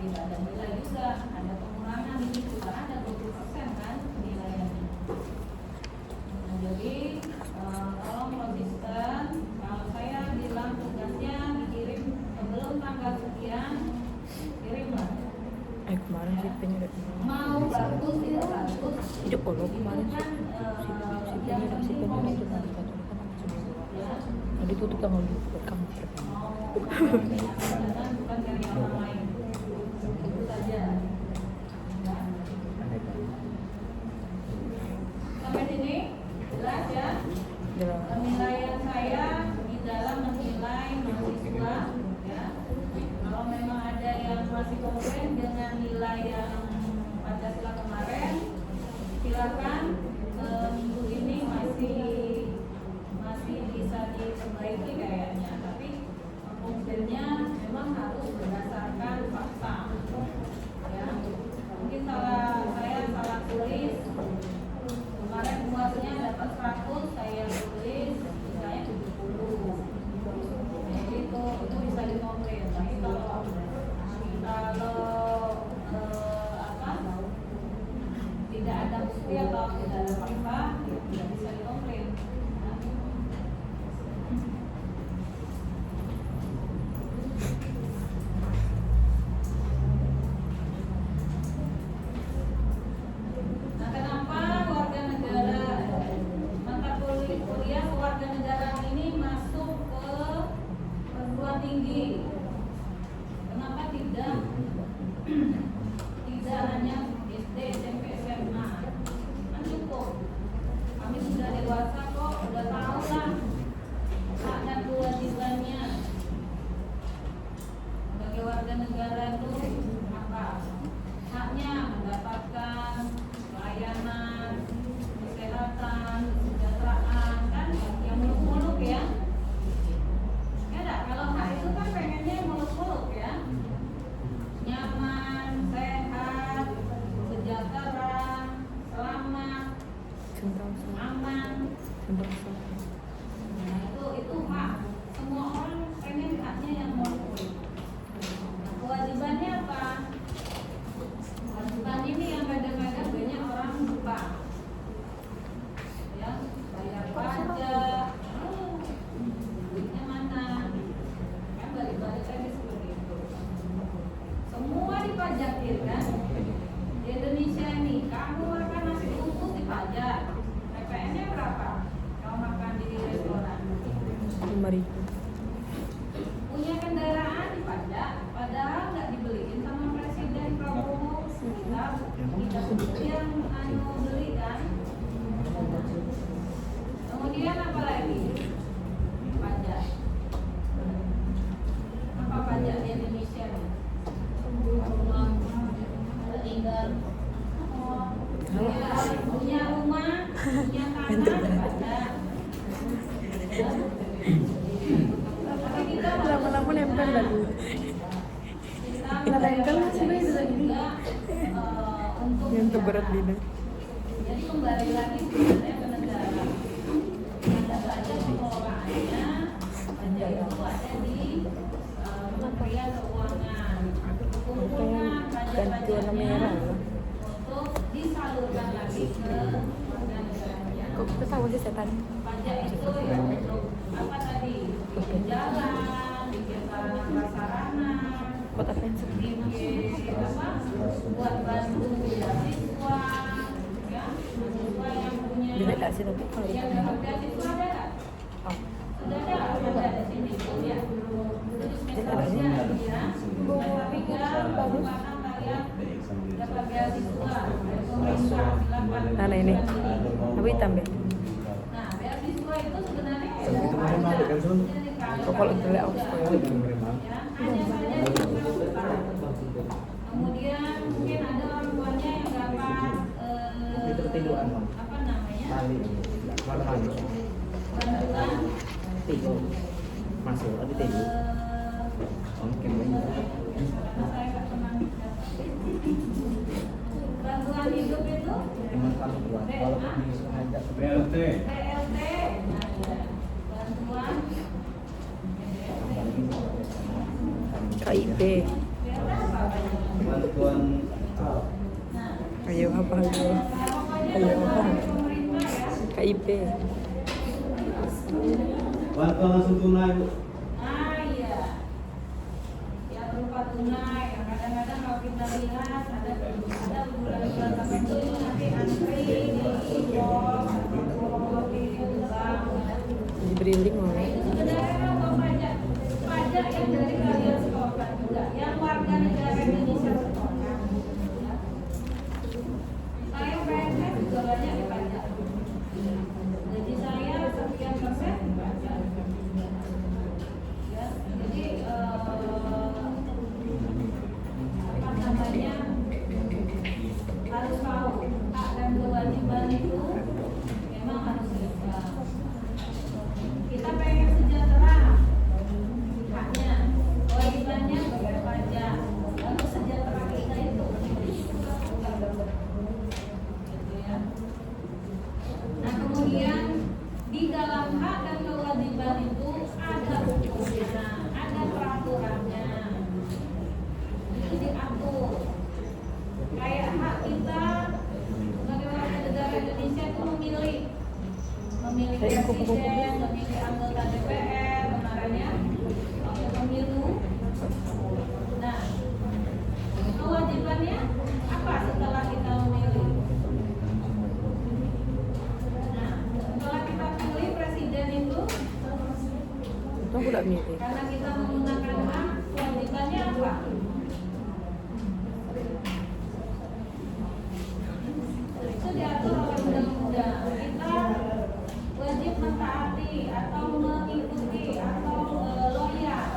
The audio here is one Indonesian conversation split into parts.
tidak ada nilai juga, ada pengurangan ini juga ada 20% kan nilainya. Nah, jadi tolong konsisten. Kalau saya bilang tugasnya dikirim sebelum tanggal sekian, kirimlah. Kemarin sih pengen Mau bagus tidak bagus. hidup kalau kemarin sih itu nanti tadi tutup tanggal 2 kamu Bukan dari orang lain. Itu saja. Sampai sini jelas ya. Penilaian saya di dalam menilai mahasiswa ya. Kalau memang ada yang masih komplain dengan nilai yang Pancasila kemarin, silakan minggu ini masih bisa diperbaiki kayaknya. Tapi komplainnya memang harus berdasarkan fakta. Ya, mungkin saya salah tulis. Kemarin puasnya dapat 100, saya tulis misalnya 70. Jadi itu bisa dikomplain. Tapi kalau tidak ada bukti atau tidak ada fakta, ya tidak bisa dikomplain. Nah, kenapa warga negara mata kuliah warga negara ini masuk ke perguruan tinggi? Kenapa tidak hanya SD, SMP, SMA? Kan cukup. Kami sudah dewasa kok, sudah tahu lah hak dan kewajibannya sebagai warga negara itu apa? Haknya mendapatkan pelayanan, kesehatan, kesejahteraan, kan yang muluk-muluk ya. Ya enggak, kalau hak itu kan pengennya muluk-muluk ya. Nyaman, sehat, sejahtera, selamat, aman. Nah, itu hak. Semua orang pengen haknya yang muluk-muluk. Nah, kewajibannya apa? Kewajiban ini yang kadang-kadang banyak orang lupa. Ya, bayar pajak. Duitnya mana? Kan balik-balik lagi seperti itu. Semua dipajakin kan? Di Indonesia ini, kamu makan nasi bungkus dipajak. PPN-nya berapa? Kalau makan di restoran 5.000. punya kendaraan dipajak, padahal nggak dibeliin sama Presiden Prabowo. Kita yang beli kan. Kemudian apa lagi? Pajak. Apa pajak di Indonesia nih? Tinggal punya rumah, punya tanah dipajak. Tapi kita Lama-lama nempel lagi. nempel masih juga untuk Yang terberat Dina. jadi kembali lagi sebenarnya ke negara. Ada saja pengelolaannya, pajak itu ada di Kementerian Keuangan. Kumpulkan pajak-pajaknya untuk disalurkan lagi ke warga negaranya. Kok kita tahu sih setan? Pajak itu yang untuk apa tadi? Bikin jalan, bikin sarana prasarana, Buat apa yang sedih? bikin apa? Buat bantu beasiswa, ya, mahasiswa yang punya. Dina tak sih tapi kalau Yang dapat beasiswa ada nggak? oh. Sudah ada di sini tuh ya. Terus metodenya ya. Tapi kalau kesempatan kalian dapat beasiswa dari pemerintah silakan. Nah ini, apa hitam deh? Nah, beasiswa itu sebenarnya Kok kalau itu lihat aku ya, hanya saja diperlukan. Kemudian mungkin ada orang tuanya yang dapat apa namanya? Bantuan masuk ada tegu saya nggak pernah dapat. Bantuan hidup itu BLT PLT, bantuan KIP. berapa? bantuan Nah, Ayo apa lagi? Ayo apa? KIP. bantuan langsung tunai Bu. ah iya, yang berupa tunai. Yang kadang-kadang kalau kita lihat ada bulan-bulan tertentu itu nanti antri di pos atau di bank. Diberi link Nah, oleh. itu sebenarnya uang pajak yang dari kalian setorkan juga, yang warga negara Indonesia setorkan. Ya. Saya PNS juga banyak dipajak. Jadi saya sekian persen dipajak. Ya, jadi apa namanya, harus tahu hak dan kewajiban itu memang harus seimbang. Kita pengen sejahtera, haknya, kewajibannya bayar pajak, lalu sejahtera kita itu gitu ya. Nah kemudian di dalam hak dan kewajiban itu ada hukumnya, ada peraturannya, itu diatur. Kayak hak kita sebagai warga negara Indonesia itu memilih presiden, memilih anggota DPR, kemarin ya, pemilu. Nah, kewajibannya apa setelah kita memilih? Nah, setelah kita pilih presiden itu, Aku tak milih. karena kita menggunakan hak, kewajibannya apa? Itu diatur oleh undang-undang. Kita wajib mentaati atau mengikuti atau loyal,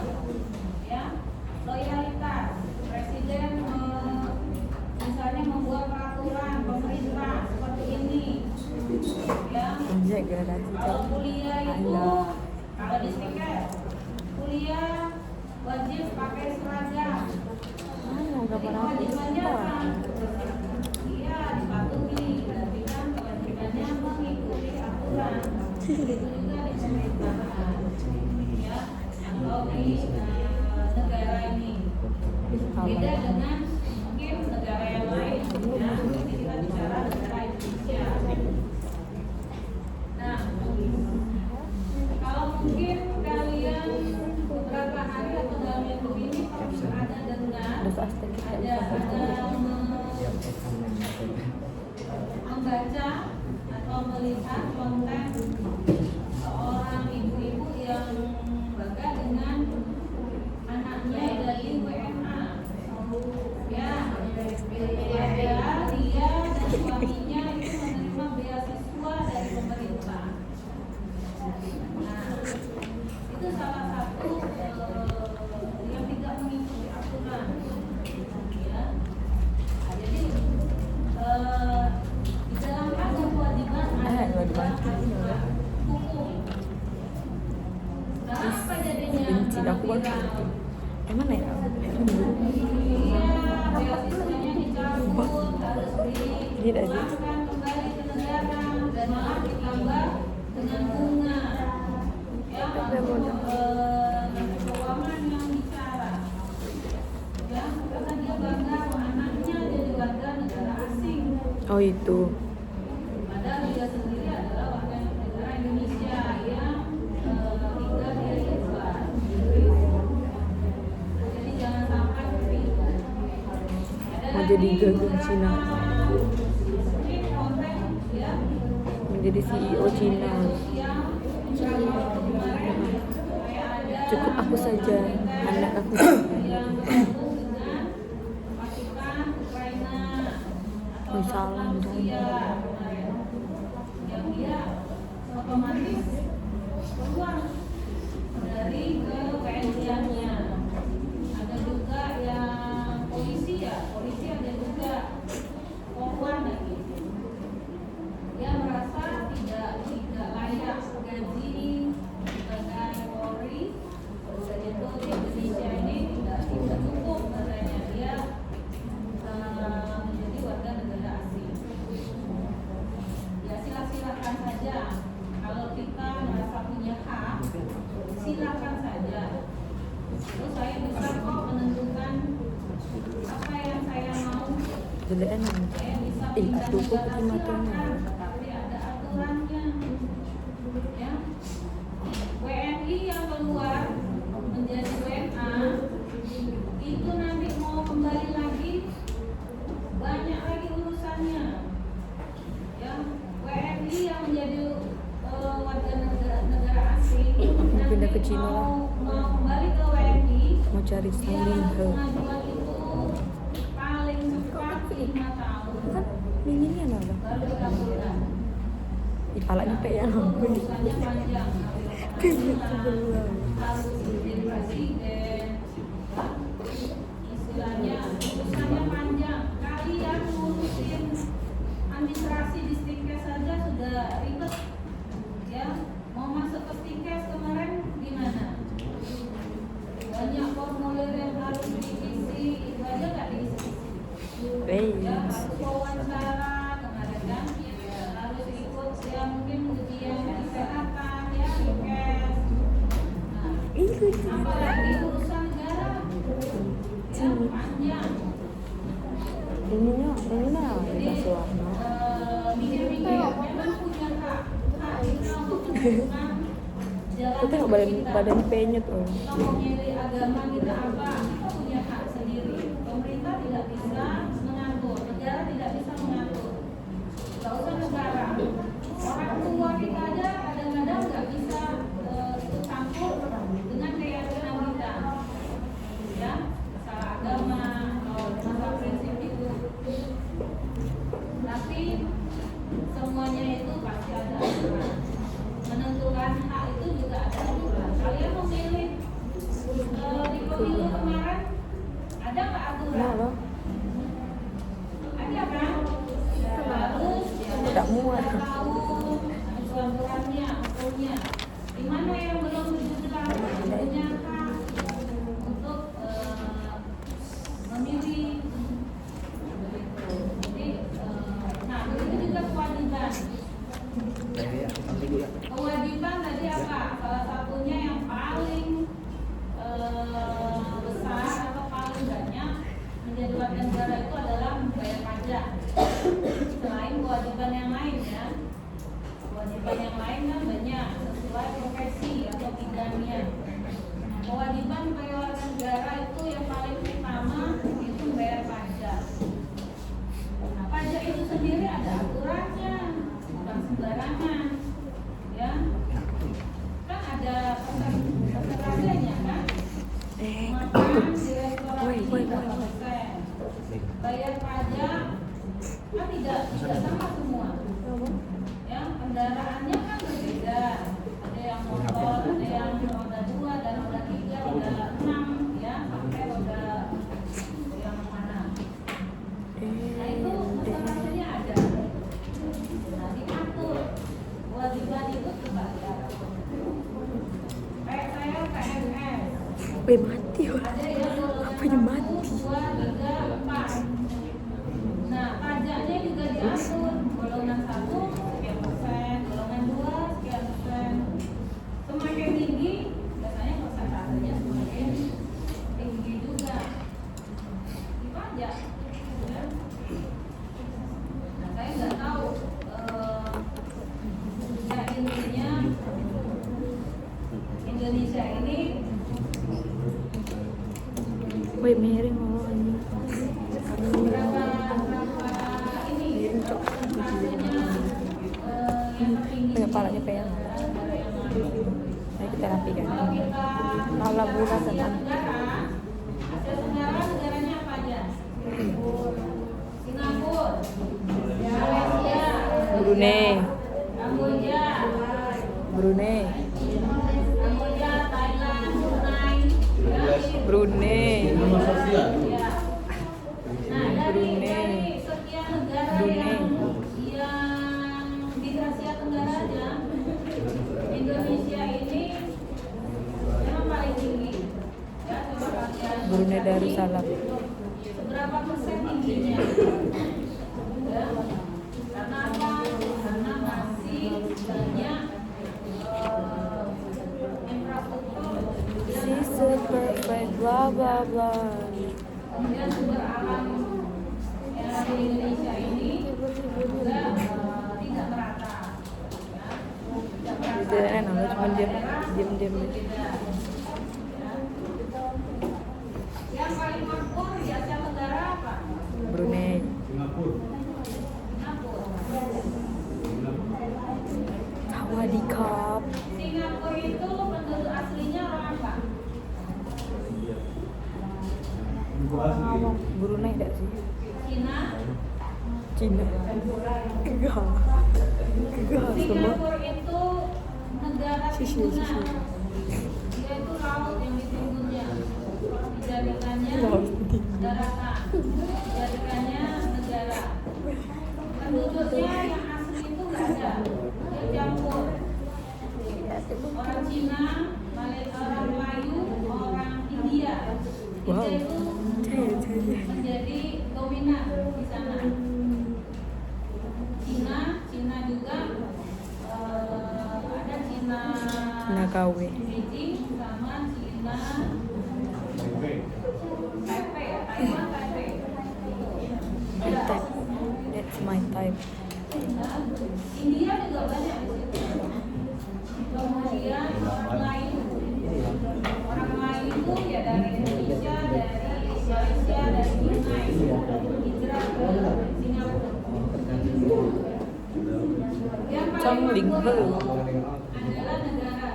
ya, loyalitas. Presiden misalnya membuat peraturan pemerintah seperti ini, ya. Anjay gradasi. Kalau kuliah itu, Allah. kalau di tiket kuliah wajib pakai seragam. Mana Jadi gambar aku? kewajibannya apa? Iya, dipatuhi. Berarti kan kewajibannya mengikuti aturan. Itu juga di pemerintahan, ya, atau di negara ini. Beda dengan mungkin negara yang lain. Ya, ini kita bicara negara Indonesia. Nah, kalau mungkin kalian beberapa hari atau dalam minggu ini ada dengar, membaca atau melihat konten seorang ibu-ibu yang bangga dengan anaknya dari WNA. Ya, padahal dia dan suaminya itu menerima beasiswa dari pemerintah. Nah, itu salah satu yang tidak mengikuti aturan. Ya. Nah, jadi di dalam hak dan kewajiban ada juga aturan hukum. Nah, apa jadinya? Benci aku banget. Mana ya? Iya, beasiswanya dicabut, harus dipulangkan kembali ke negara dan malah ditambah dengan bunga. Ya, Menteri Keuangan yang bicara. Ya, karena dia bangga anaknya jadi warga negara asing. Oh itu. Padahal dia sendiri adalah warga negara Indonesia yang tinggal di luar Inggris. Jadi jangan sampai seperti itu. Mau jadi gagal Cina. Ini konten ya. Menjadi CEO Cina. Cukup aku saja, anak aku. Yang bergabung dengan Pakistan, Ukraina, atau Oh, salah, Rusia, yang dia otomatis keluar dari ke-WNI-nya. Ada juga yang polisi ya, polisi ada juga Polwan lagi. Dia merasa tidak layak gaji sebagai Polri. Dan itu di Indonesia ini tidak jelek kan. Aduh kok putih matanya. tapi ada aturannya. Ya. WNI yang keluar menjadi WNA itu nanti mau kembali lagi banyak lagi urusannya. Ya, WNI yang menjadi warga negara asing Pindah ke nanti Cina. mau kembali ke WNI Mau cari dia Stanley Ho. pengajuan itu paling cepat 5 tahun Kan ini apa? baru dikabulkan. Ipalak nyampe ya. Itu urusannya panjang. Harus jadi presiden. Istilahnya urusannya panjang. Kalian ngurusin administrasi di Stikes saja sudah ribet. Ya, mau masuk ke Stikes kemarin gimana? Banyak formulir yang harus diisi, itu aja nggak diisi. Ya, harus wawancara kemarin kan, harus ikut ya mungkin ujian kesehatan ya, IKES. Nah, apalagi urusan negara ya panjang. Ininya Jadi suara. mikir-mikir memang punya hak kita untuk menentukan jalan Kita nggak badan penyet oh. kita mau milih agama kita apa, kita punya hak sendiri. Pemerintah tidak bisa mengatur, negara tidak bisa mengatur. Gak usah negara, orang tua kita aja kadang-kadang nggak bisa ikut campur dengan keyakinan kita. Ya, masalah agama atau masalah prinsip itu. Tapi semuanya itu pasti ada aturan. Menentukan hak itu juga ada aturan. Kalian memilih di pemilu kemarin ada nggak aturan? Halo. Ada kan? Harus Tidak muat. tahu aturan-aturannya, hukumnya. Di mana yang belum 17 punya hak untuk memilih. Jadi, nah begitu juga kewajiban. Kewajiban tadi apa? Salah satunya yang paling besar atau paling banyak menjadi warga negara itu adalah membayar pajak. Selain kewajiban yang lain ya, kewajiban yang lain kan banyak sesuai profesi atau bidangnya. Kewajiban sebagai warga negara itu yang paling utama itu membayar pajak. Nah, pajak itu sendiri ada aturannya, bukan sembarangan, ya. Kan ada persentasenya kan? Makan di restoran ini berapa persen? Bayar pajak kan tidak sama semua. Ya, kendaraannya kan berbeda. Ada yang motor, ada yang roda 2 dan roda 3, roda 6, ya, sampai roda yang mana? Nah itu persentasenya ada. Nah diatur kewajiban itu juga diatur. Kayak saya PNS. Mati oh. Ada yang Apanya mati? 1, 2, 3, 4. Nah pajaknya juga diatur. Golongan 1 sekian persen, golongan 2 sekian persen. Semakin tinggi biasanya persentasenya semakin tinggi juga. Di pajak. Ya. Nah saya nggak tahu. Ya intinya Indonesia ini Woi miring oh ini. berapa ini persentasenya yang tertinggi Banyak palanya peyang. negara yang lain. Ayo kita rapikan. Kalau kita Malah buka Asia setan. Tenggara, Asia Tenggara negaranya apa aja? Singapura, Malaysia, Brunei. Kamboja, Thailand, Brunei, Brunei. Nomor sosial. ya. Nah dari sekian negara yang di Asia Tenggara aja, Indonesia ini memang paling tinggi. Ya, coba kalian Brunei Darussalam. seberapa persen tingginya? Ya. Karena apa? Karena masih banyak infrastruktur She's so perfect, blah blah blah. kemudian sumber alam yang ada di diam. Berbeda. Ya. Yang paling makmur di Asia Tenggara apa? Brunei. Singapura. Singapura. Sawadikap. Singapura itu penduduk aslinya orang apa? Brunei enggak sih? Cina. Cina. Enggak. Enggak semua. Singapura itu negara Sisi. timbunan. Dia itu laut yang ditimbunnya. Dijadikannya Laut di. daratan. Dijadikannya negara. Penduduknya yang asli itu nggak ada. Dia campur. Orang Cina, orang Melayu, orang India. Wow. India itu menjadi dominan di sana. Cina juga ada Cina KW. Beijing sama Cina Taipei ya, Taiwan Taipei. My type. That's my type. India juga banyak di situ. Kemudian orang Melayu itu ya dari Indonesia, dari Malaysia, dari Brunei, hijrah ke Singapura. Yang paling Chongling makmur Ho. itu adalah negara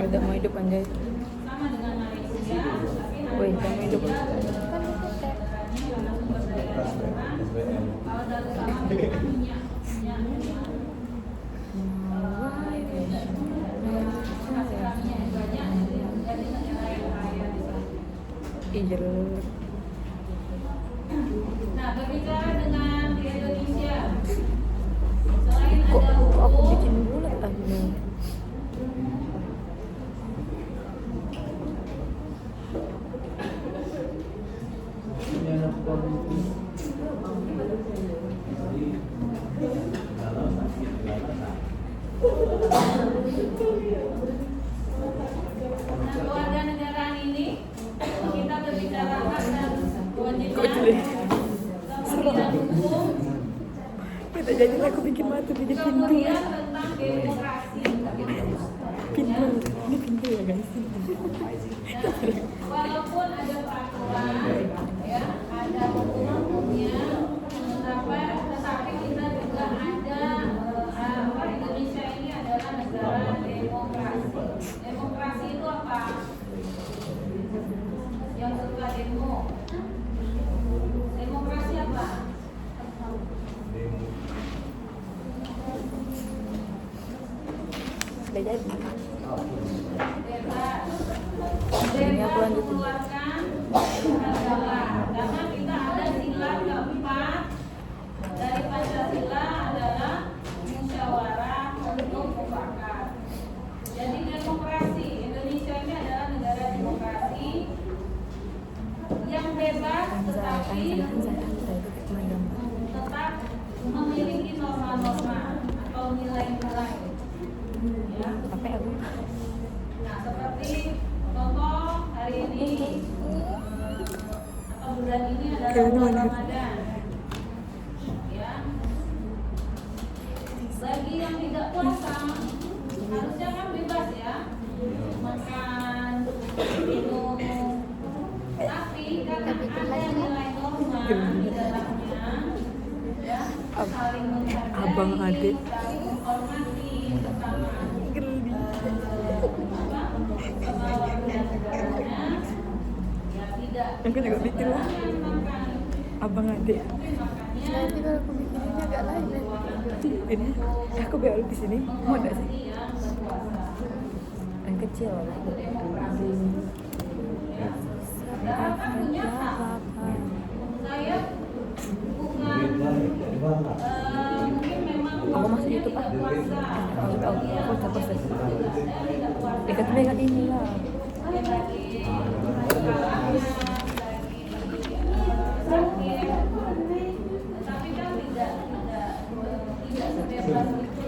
Ada mau hidup anjay. sama dengan Malaysia, tapi Woi, kamu hidup. kalau dari sama minyak. Penghasilannya banyak, jadi negara yang kaya di sana. Iya. Nah, berbicara dengan di Indonesia, selain Kok ada aku hukum, bikin bulat tadi? nah, kewarganegaraan ini kita berbicara hak dan kewajiban Kok jelek? kemudian hukum, Kita jadi aku bikin mata bikin pintu. kemudian tentang demokrasi. Pintu. Ini pintu ya guys. Walaupun ada peraturan, ya, ada hukum-hukumnya, tetapi kita juga ada Indonesia ini adalah negara demokrasi. Demokrasi itu apa? Yang suka demo. Demokrasi apa? Udah jadi. Bebas. Ini aku Bebas lanjutin. mengeluarkan Pancasila. Karena kita ada sila keempat dari Pancasila adalah musyawarah untuk mufakat. Jadi demokrasi Indonesia ini adalah negara demokrasi yang bebas tetapi tetap memiliki norma-norma atau nilai-nilai. Ya. Apa ya aku? Nah, seperti contoh hari ini atau bulan ini adalah bulan Ramadan. Ya. Bagi yang tidak puasa, harusnya kan bebas ya, makan, minum. Tapi karena ada nilai norma di dalamnya, ya, saling menghargai, Abang adik. saling menghormati kesamaan. Aku juga bikin lah. Abang adik. Nanti kalau aku bikinnya agak lain ya. Ini aku biar di sini. Mau enggak sih? Yang kecil. Saya bukan mungkin memang Aku masuk YouTube ah. Aku post. Dekat ini lah. Tapi kan tidak sebebas itu.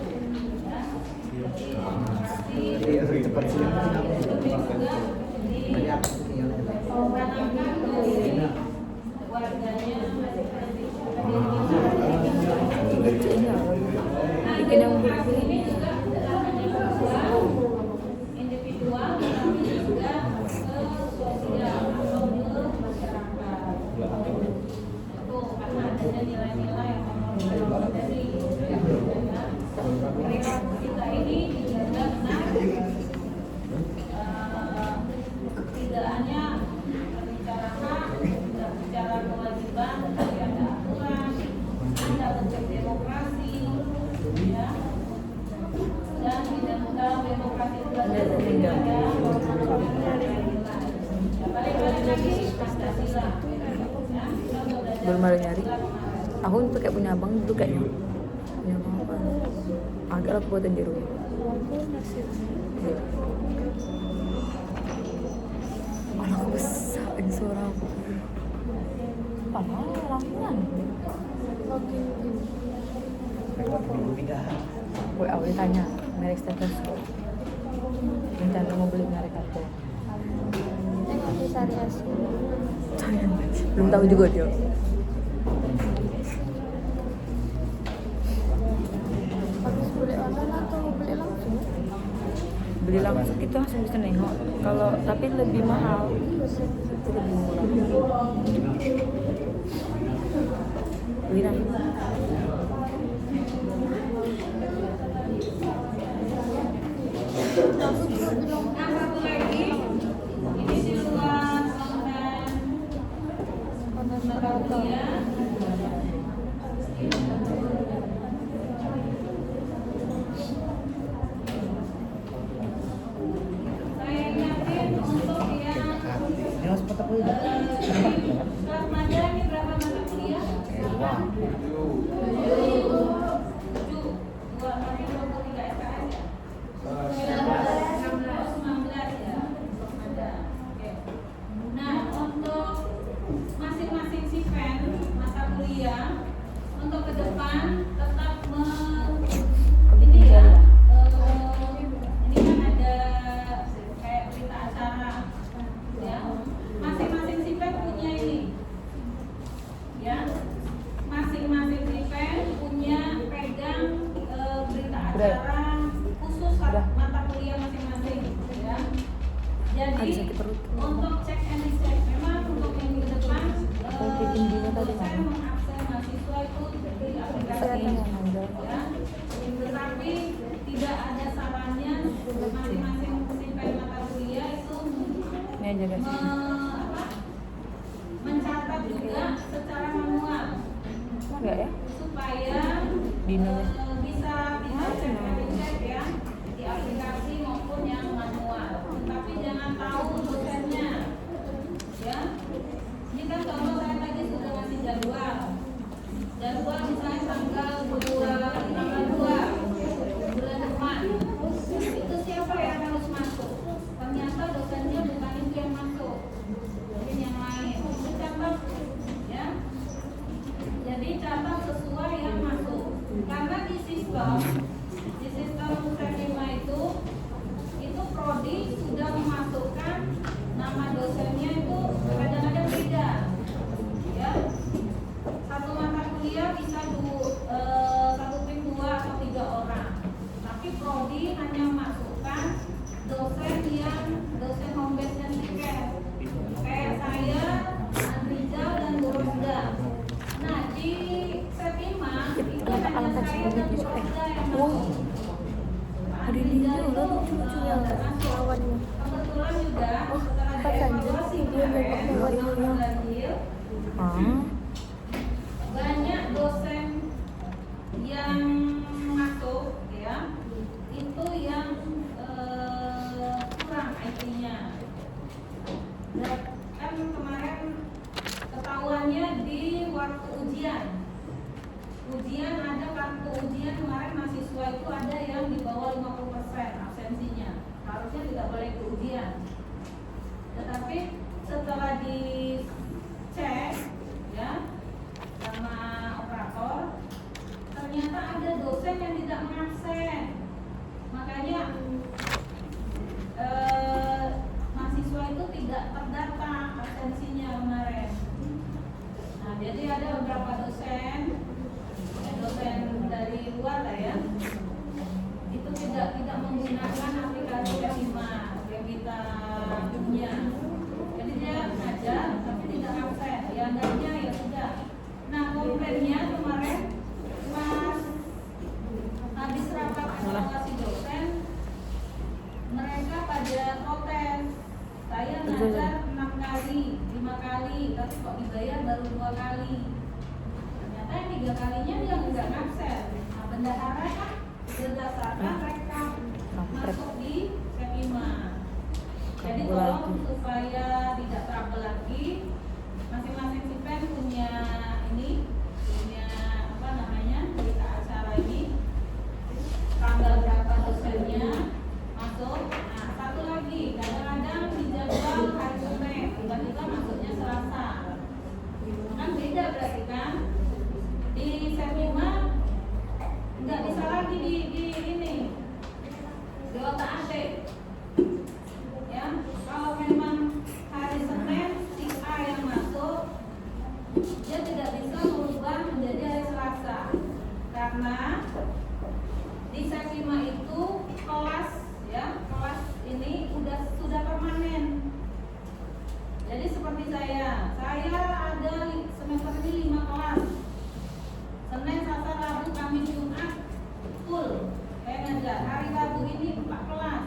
tidak hanya berbicara hak, tidak bicara kewajiban, tapi ada aturan, ada bentuk demokrasi, ya. Dan di dalam demokrasi itu ada balik-balik lagi Pancasila. Ya, kita udah belajar Belum ada nyari. Aku tuh kayak punya abang dulu kayaknya. Punya abang apa? Agak lah buatan di rumah. Iya. Anakku besar ini suara aku. Padahal lampuan. Gue awalnya tanya merek stetoskop. Rencana mau beli merek apa? Ini Sari Asih. Belum tahu juga dia. Habis beli online atau beli langsung? Beli langsung itu langsung bisa nengok. Kalau tapi lebih mahal. Itu lebih murah. Beli langsung. Nah, satu lagi, ini di luar konten media. Saya ingatin untuk yang remaja ini berapa mata kuliah? 对对对。3 kalinya dia nggak ngakses. Nah, bendahara kan berdasarkan rekap masuk di Sepima. Jadi tolong supaya tidak trouble lagi, masing-masing sipen punya apa namanya, berita acara ini, tanggal berapa dosennya masuk. Nah, satu lagi, kadang-kadang di jadwal hari Senin tiba-tiba masuknya Selasa, kan beda berarti kan. Di Sepima nggak bisa lagi di otak atik ya. Kalau memang hari Senin si A yang masuk, dia tidak bisa merubah menjadi hari Selasa, karena di Sepima itu kelas ini sudah permanen. Jadi seperti saya ada semester ini 5 kelas, Senin, Selasa, Rabu, Kamis, Jumat full saya ngajar. Hari Rabu ini 4 kelas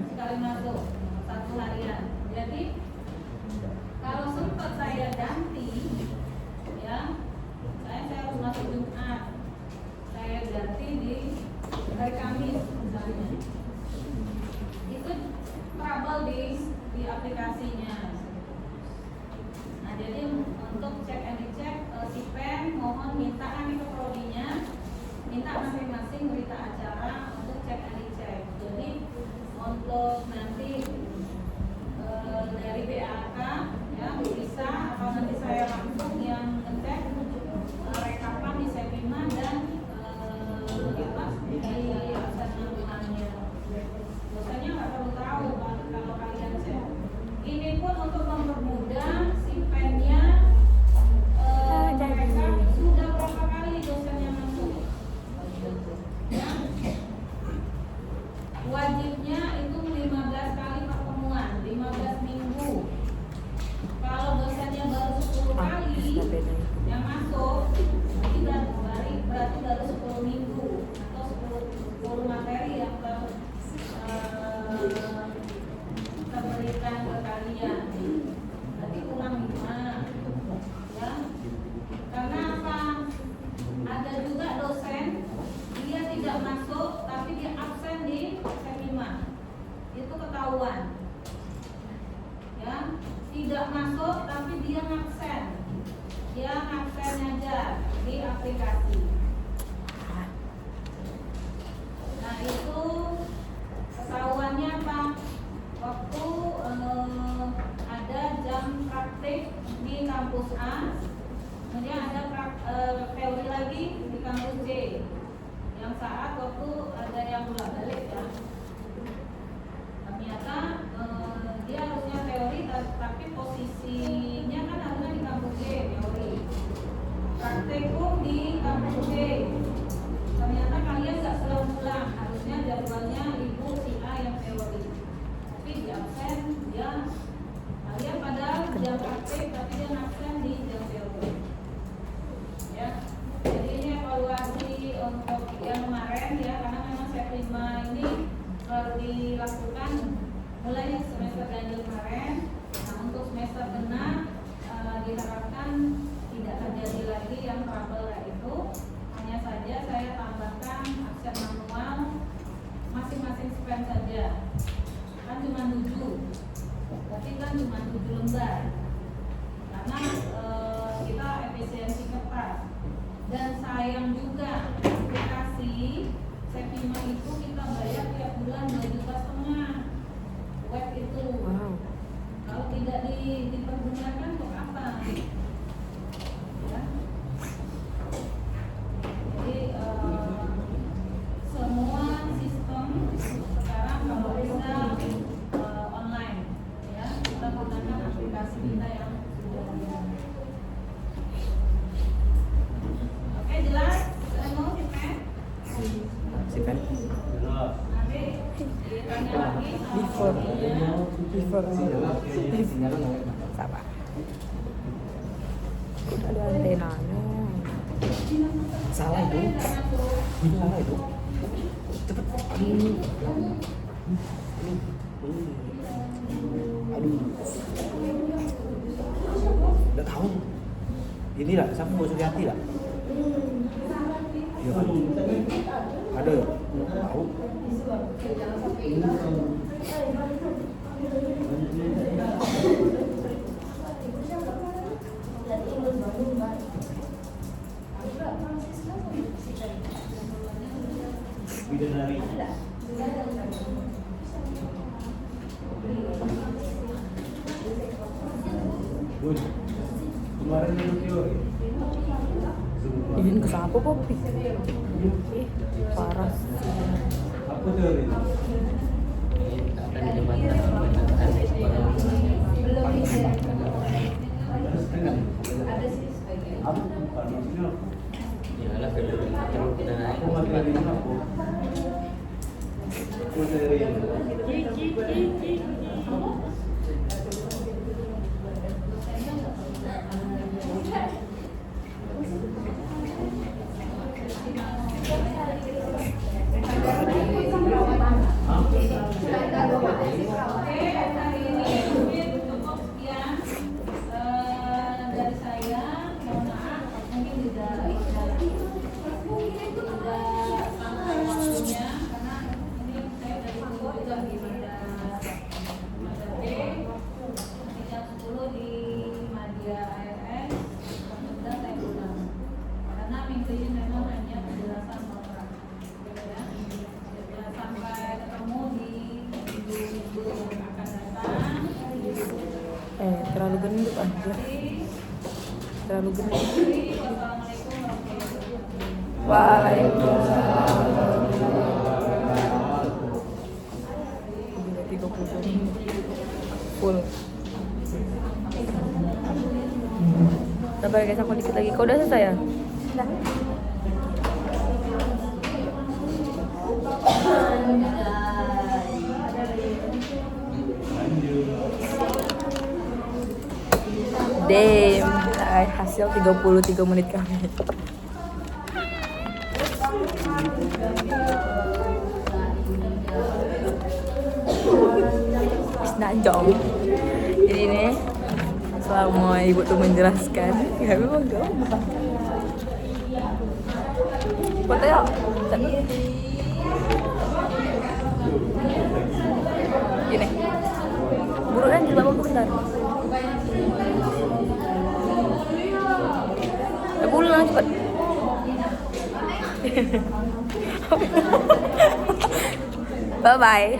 sekali masuk 1 harian. Jadi kalau sempat saya ganti ya, saya harus masuk Jumat, saya ganti di hari Kamis misalnya, itu trouble di aplikasinya. Nah, jadi untuk cek and recheck sipen, mohon minta ke prodinya, minta masing-masing berita acara untuk cek and recheck. Jadi untuk nanti dari BAK ya bisa, atau nanti saya langsung yang ngecek rekapan di Sepima dan di absen namanya. Dosennya nggak perlu tahu kalau kalian cek. Ini pun untuk mempermudah sipennya, mereka sudah berapa kali dosennya masuk ya. Wajibnya itu 15 kali pertemuan, 15 minggu. Kalau dosennya baru 10 kali yang masuk, berarti baru 10 minggu atau 10 materi yang kita berikan ke kalian. Berarti kurang 5 ya. Karena apa? Ada juga dosen dia tidak masuk tapi dia absen di Sepima, itu ketahuan ya. Tidak masuk tapi dia ngabsen aja di aplikasi. Nah, itu ketahuannya apa? Waktu ada jam praktik di kampus A, kemudian ada teori lagi di kampus C. Yang saat waktu ada yang bolak-balik ya, ternyata dia harusnya teori tapi posisinya kan harusnya di kampus C teori, praktikum di kampus C. Ternyata kalian nggak pulang, harusnya jadwalnya ibu si A yang teori, tapi di absen dia, kalian padahal jam praktik tapi dia absen di jam teori ya. Jadi ini evaluasi untuk yang kemarin ya, karena memang Sepima ini baru dilakukan mulai semester ganjil kemarin. Nah, untuk semester genap diharapkan tidak terjadi lagi yang trouble itu. Hanya saja saya tambahkan absen manual masing-masing span saja, kan cuma 7, berarti kan cuma 7 lembar, karena kita efisiensi kertas. Dan sayang juga aplikasi Sepima itu kita bayar tiap bulan 2,5 juta web itu. Kalau tidak dipergunakan untuk apa ya? Jadi semua sistem sekarang kalau bisa online ya, kita gunakan aplikasi kita yang sudah ada. Oke, jelas? Mau sipen? Nanti ditanya lagi before sabar, udah ada antenanya. Salah itu cepet. Aduh, udah tahu Ini lah, Sapu Suryati lah. Iya kan? Ada. Tahu. Bidadari. Bun, kemarin itu teori. Izin ke siapa Popi? Ih, parah. Apa teori? Ada sih sebagian. Apa? Maksudnya Iyalah film terus kita naik. aku mati lagi dengan aku. Apa teori? Oke, hari ini mungkin cukup sekian dari saya. Mohon maaf, mungkin tidak sama waktunya karena ini saya dari dulu juga di Mada B, nanti jam 10 di Media ARS. Kemudian saya ulang karena minggu ini memang hanya penjelasan kontrak. Ya. Sampai ketemu di minggu yang akan datang. Terlalu gendut anjir. Terlalu gendut. Wassalamualaikum warahmatullahi wabarakatuh. Waalaikumsalam. Gila 30 full. Sabar guys, aku dikit lagi. Kau udah selesai ya? Damn, hasil 33 menit kami. Isnajong. Jadi ini selama ibu tuh menjelaskan, ya memang gampang. Foto ya. Gini. Buruk kan coba aku bentar. Pulang cepat. Bye bye.